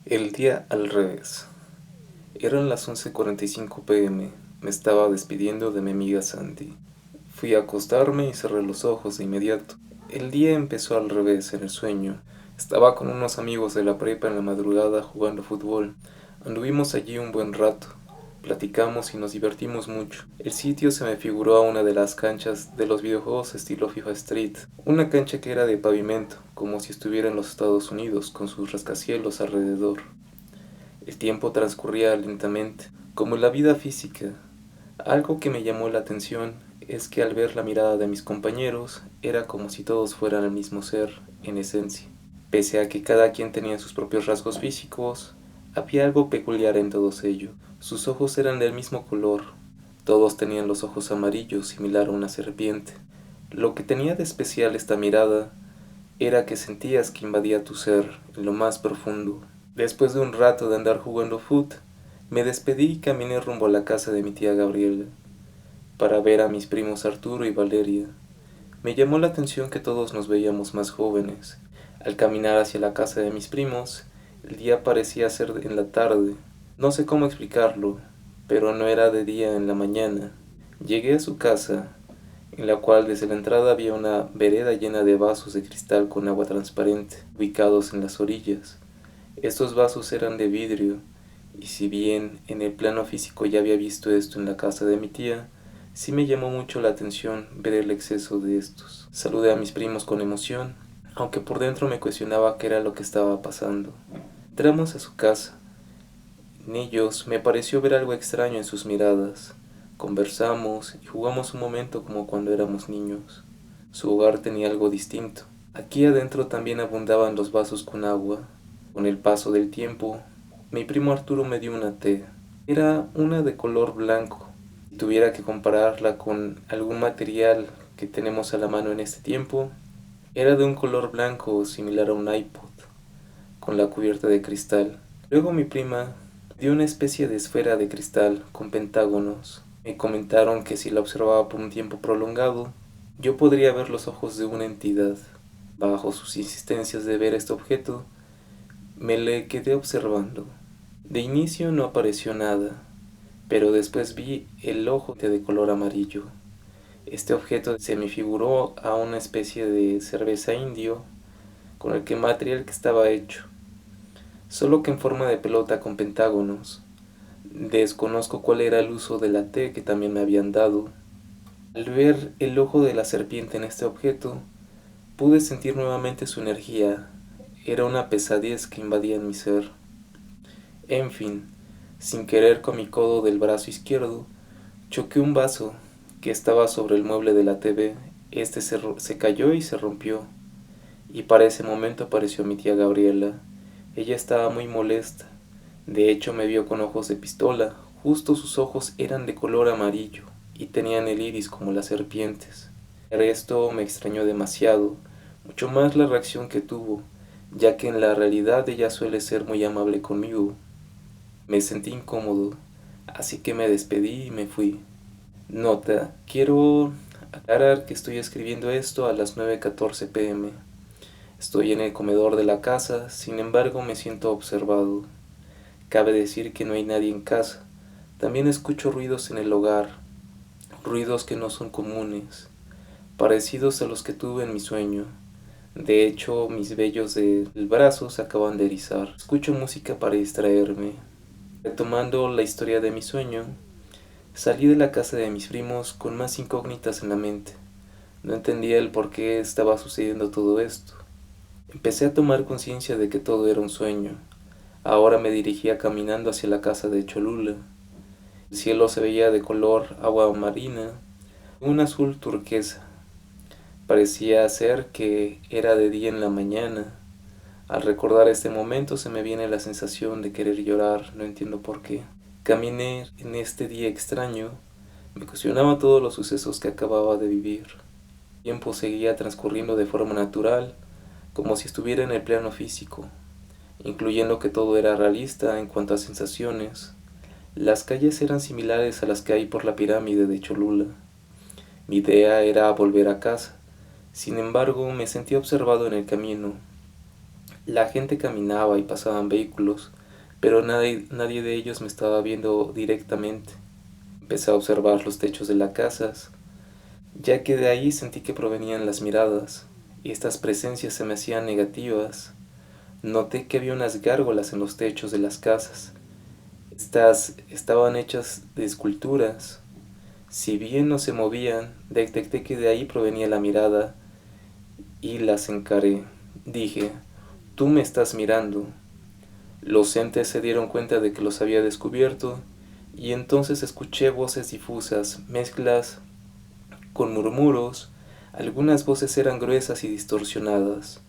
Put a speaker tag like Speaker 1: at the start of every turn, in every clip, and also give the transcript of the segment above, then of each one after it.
Speaker 1: El día al revés. Eran las 11:45 p.m. Me estaba despidiendo de mi amiga Sandy. Fui a acostarme y cerré los ojos de inmediato. El día empezó al revés en el sueño. Estaba con unos amigos de la prepa en la madrugada jugando fútbol. Anduvimos allí un buen rato. Platicamos y nos divertimos mucho. El sitio se me figuró a una de las canchas de los videojuegos estilo FIFA Street. Una cancha que era de pavimento, como si estuviera en los Estados Unidos, con sus rascacielos alrededor. El tiempo transcurría lentamente, como en la vida física. Algo que me llamó la atención es que al ver la mirada de mis compañeros, era como si todos fueran el mismo ser, en esencia. Pese a que cada quien tenía sus propios rasgos físicos, había algo peculiar en todos ellos. Sus ojos eran del mismo color. Todos tenían los ojos amarillos, similar a una serpiente. Lo que tenía de especial esta mirada era que sentías que invadía tu ser en lo más profundo. Después de un rato de andar jugando foot, me despedí y caminé rumbo a la casa de mi tía Gabriela, para ver a mis primos Arturo y Valeria. Me llamó la atención que todos nos veíamos más jóvenes. Al caminar hacia la casa de mis primos, el día parecía ser en la tarde. No sé cómo explicarlo, pero no era de día en la mañana. Llegué a su casa, en la cual desde la entrada había una vereda llena de vasos de cristal con agua transparente, ubicados en las orillas. Estos vasos eran de vidrio, y si bien en el plano físico ya había visto esto en la casa de mi tía, sí me llamó mucho la atención ver el exceso de estos. Saludé a mis primos con emoción, aunque por dentro me cuestionaba qué era lo que estaba pasando. Entramos a su casa. En ellos me pareció ver algo extraño en sus miradas. Conversamos y jugamos un momento como cuando éramos niños. Su hogar tenía algo distinto. Aquí adentro también abundaban los vasos con agua. Con el paso del tiempo, mi primo Arturo me dio una té. Era una de color blanco. Si tuviera que compararla con algún material que tenemos a la mano en este tiempo, era de un color blanco similar a un iPod, con la cubierta de cristal. Luego mi prima dio una especie de esfera de cristal con pentágonos. Me comentaron que si la observaba por un tiempo prolongado, yo podría ver los ojos de una entidad. Bajo sus insistencias de ver este objeto, me le quedé observando. De inicio no apareció nada, pero después vi el ojo de color amarillo. Este objeto se me figuró a una especie de cerveza indio con el que material que estaba hecho, solo que en forma de pelota con pentágonos. Desconozco cuál era el uso de la T que también me habían dado. Al ver el ojo de la serpiente en este objeto, pude sentir nuevamente su energía. Era una pesadez que invadía en mi ser. En fin, sin querer con mi codo del brazo izquierdo, choqué un vaso que estaba sobre el mueble de la TV. Este se cayó y se rompió. Y para ese momento apareció mi tía Gabriela. Ella estaba muy molesta. De hecho me vio con ojos de pistola. Justo sus ojos eran de color amarillo y tenían el iris como las serpientes. Esto me extrañó demasiado, mucho más la reacción que tuvo, ya que en la realidad ella suele ser muy amable conmigo. Me sentí incómodo, así que me despedí y me fui. Nota: quiero aclarar que estoy escribiendo esto a las 9:14 p.m. Estoy en el comedor de la casa, sin embargo me siento observado. Cabe decir que no hay nadie en casa. También escucho ruidos en el hogar, ruidos que no son comunes, parecidos a los que tuve en mi sueño. De hecho, mis vellos del brazo se acaban de erizar. Escucho música para distraerme. Retomando la historia de mi sueño, salí de la casa de mis primos con más incógnitas en la mente. No entendía el por qué estaba sucediendo todo esto. Empecé a tomar conciencia de que todo era un sueño. Ahora me dirigía caminando hacia la casa de Cholula. El cielo se veía de color agua marina, un azul turquesa. Parecía ser que era de día en la mañana. Al recordar este momento se me viene la sensación de querer llorar, no entiendo por qué. Caminé en este día extraño, me cuestionaba todos los sucesos que acababa de vivir. El tiempo seguía transcurriendo de forma natural, como si estuviera en el plano físico, incluyendo que todo era realista en cuanto a sensaciones. Las calles eran similares a las que hay por la pirámide de Cholula. Mi idea era volver a casa. Sin embargo, me sentí observado en el camino. La gente caminaba y pasaban vehículos, pero nadie de ellos me estaba viendo directamente. Empecé a observar los techos de las casas, ya que de ahí sentí que provenían las miradas, y estas presencias se me hacían negativas. Noté que había unas gárgolas en los techos de las casas. Estas estaban hechas de esculturas. Si bien no se movían, detecté que de ahí provenía la mirada y las encaré. Dije, tú me estás mirando. Los entes se dieron cuenta de que los había descubierto y entonces escuché voces difusas, mezclas con murmuros. Algunas voces eran gruesas y distorsionadas.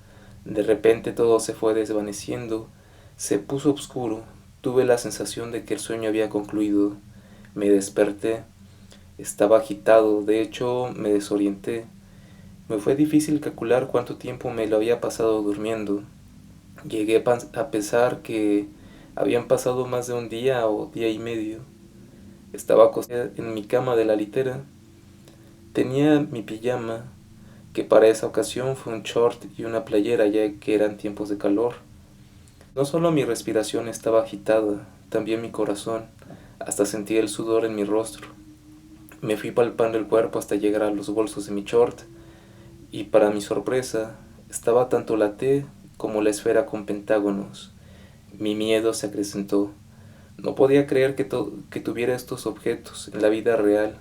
Speaker 1: De repente todo se fue desvaneciendo, se puso oscuro. Tuve la sensación de que el sueño había concluido. Me desperté. Estaba agitado, de hecho me desorienté. Me fue difícil calcular cuánto tiempo me lo había pasado durmiendo. Llegué a pensar que habían pasado más de un día o día y medio. Estaba acostada en mi cama de la litera. Tenía mi pijama, que para esa ocasión fue un short y una playera ya que eran tiempos de calor. No solo mi respiración estaba agitada, también mi corazón. Hasta sentí el sudor en mi rostro. Me fui palpando el cuerpo hasta llegar a los bolsos de mi short y para mi sorpresa estaba tanto la T como la esfera con pentágonos. Mi miedo se acrecentó. No podía creer que tuviera estos objetos en la vida real.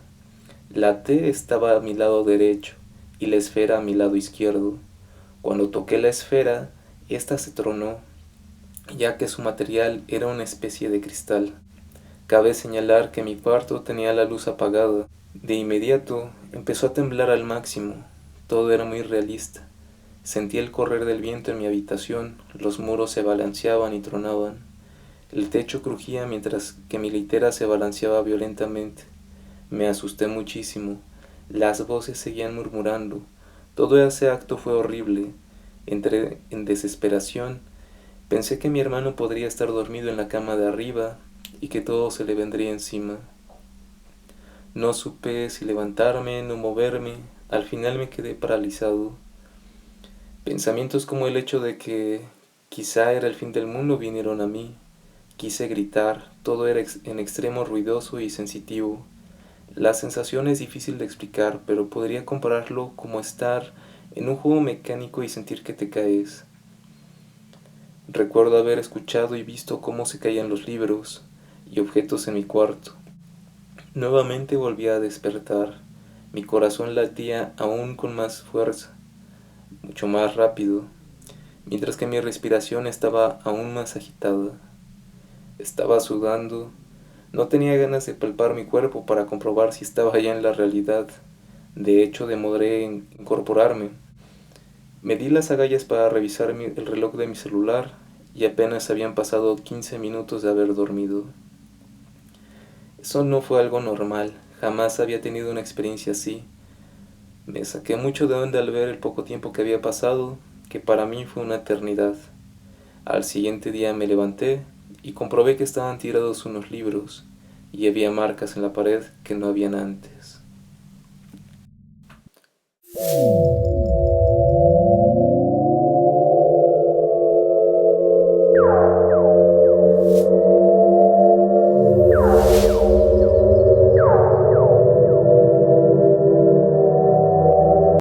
Speaker 1: La T estaba a mi lado derecho y la esfera a mi lado izquierdo. Cuando toqué la esfera, ésta se tronó, ya que su material era una especie de cristal. Cabe señalar que mi cuarto tenía la luz apagada. De inmediato empezó a temblar al máximo. Todo era muy realista. Sentí el correr del viento en mi habitación, los muros se balanceaban y tronaban. El techo crujía mientras que mi litera se balanceaba violentamente. Me asusté muchísimo. Las voces seguían murmurando. Todo ese acto fue horrible. Entré en desesperación. Pensé que mi hermano podría estar dormido en la cama de arriba y que todo se le vendría encima. No supe si levantarme, no moverme. Al final me quedé paralizado. Pensamientos como el hecho de que quizá era el fin del mundo vinieron a mí. Quise gritar, todo era en extremo ruidoso y sensitivo. La sensación es difícil de explicar, pero podría compararlo como estar en un juego mecánico y sentir que te caes. Recuerdo haber escuchado y visto cómo se caían los libros y objetos en mi cuarto. Nuevamente volví a despertar. Mi corazón latía aún con más fuerza, mucho más rápido, mientras que mi respiración estaba aún más agitada. Estaba sudando. No tenía ganas de palpar mi cuerpo para comprobar si estaba ya en la realidad. De hecho, demoré en incorporarme. Me di las agallas para revisar el reloj de mi celular y apenas habían pasado 15 minutos de haber dormido. Eso no fue algo normal. Jamás había tenido una experiencia así. Me saqué mucho de onda al ver el poco tiempo que había pasado, que para mí fue una eternidad. Al siguiente día me levanté y comprobé que estaban tirados unos libros y había marcas en la pared que no habían antes.